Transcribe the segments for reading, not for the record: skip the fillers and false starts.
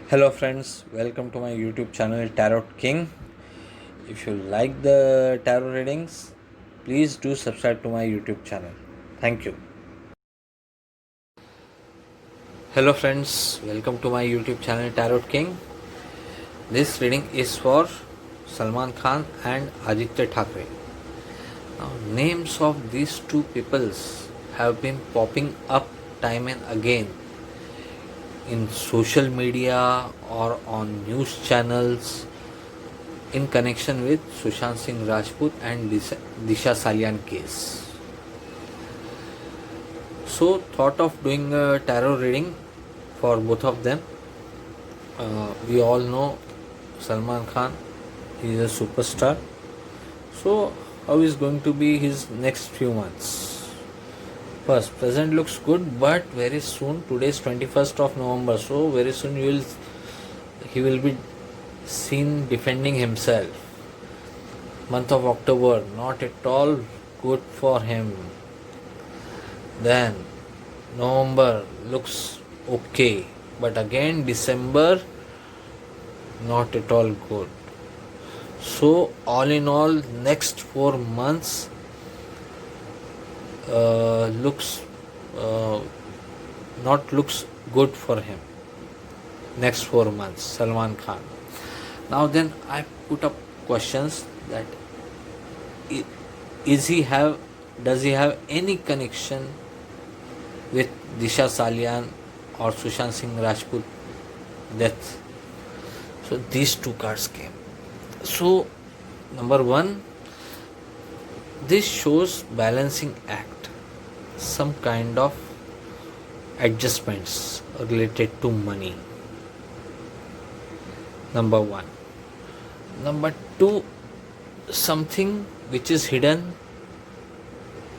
Hello friends, welcome to my YouTube channel Tarot King. If you like the tarot readings, please do subscribe to my YouTube channel. Thank you. Hello friends, welcome to my YouTube channel Tarot King. This reading is for Salman Khan and Aditya Thackeray. Now, names of these two peoples have been popping up time and again in social media or on news channels in connection with Sushant Singh Rajput and Disha Salian case. So, thought of doing a tarot reading for both of them. We all know Salman Khan, he is a superstar. So, how is going to be his next few months? First, present looks good, but very soon, today is 21st of November, so very soon he will be seen defending himself. Month of October, not at all good for him. Then November looks okay, but again December not at all good. So all in all, next 4 months looks not looks good for him. Next 4 months, Salman Khan. Now then, I put up questions that does he have any connection with Disha Salian or Sushant Singh Rajput death? So these two cards came. So number one, this shows balancing act, some kind of adjustments related to money. Number one. Number two, something which is hidden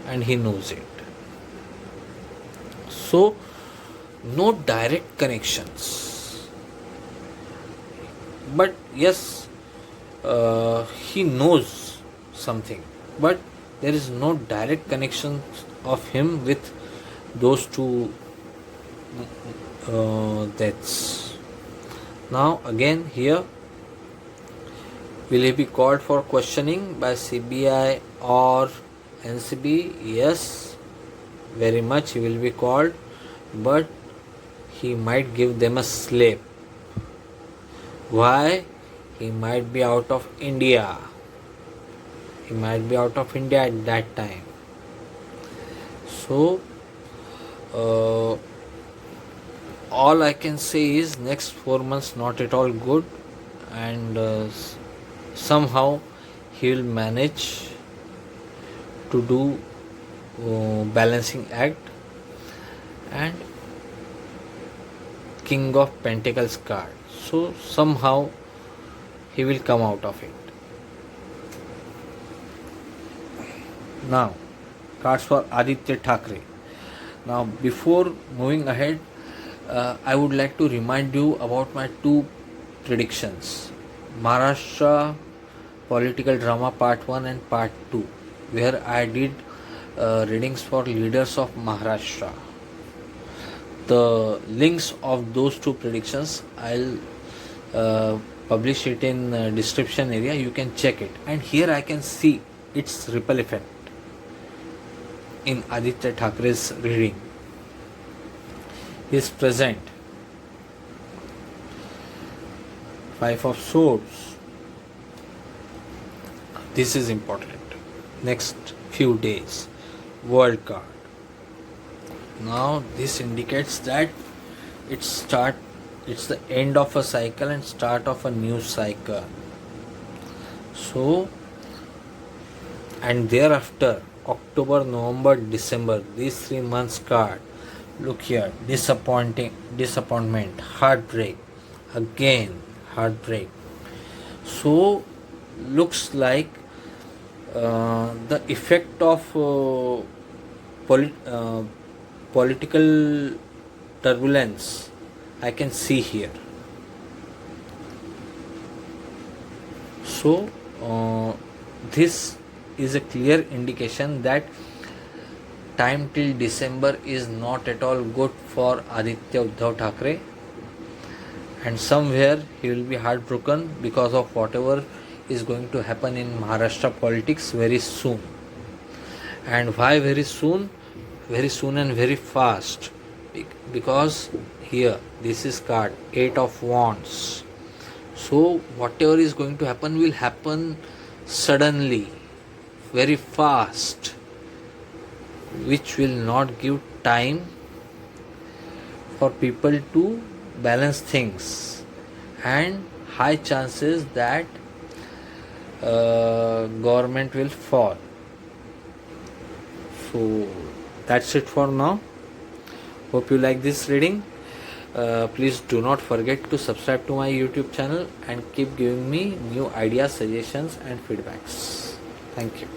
and he knows it. So, no direct connections. But yes, he knows something. But there is no direct connection of him with those two deaths. Now, again, here, will he be called for questioning by CBI or NCB? Yes, very much he will be called, but he might give them a slip. Why? He might be out of India. He might be out of India at that time. So, all I can say is next 4 months not at all good, and somehow he will manage to do balancing act. And King of Pentacles card, so somehow he will come out of it. Now, cards for Aditya Thackeray. Now, before moving ahead, I would like to remind you about my two predictions: Maharashtra political drama part 1 and part 2, where I did readings for leaders of Maharashtra. The links of those two predictions I'll publish it in description area. You can check it, and here I can see its ripple effect in Aditya Thackeray's reading. He is present. Five of Swords. This is important. Next few days. World card. Now this indicates that it's the end of a cycle and start of a new cycle. So, and thereafter, October, November, December, these 3 months card. Look here, disappointment, heartbreak, again heartbreak. So, looks like the effect of political turbulence I can see here. So, this is a clear indication that time till December is not at all good for Aditya Uddhav Thackeray, and somewhere he will be heartbroken because of whatever is going to happen in Maharashtra politics very soon. And why very soon? Very soon and very fast. Because here this is card 8 of Wands. So whatever is going to happen will happen suddenly, very fast, which will not give time for people to balance things, and high chances that government will fall. So that's it for now. Hope you like this reading. Please do not forget to subscribe to my YouTube channel and keep giving me new ideas, suggestions and feedbacks. Thank you.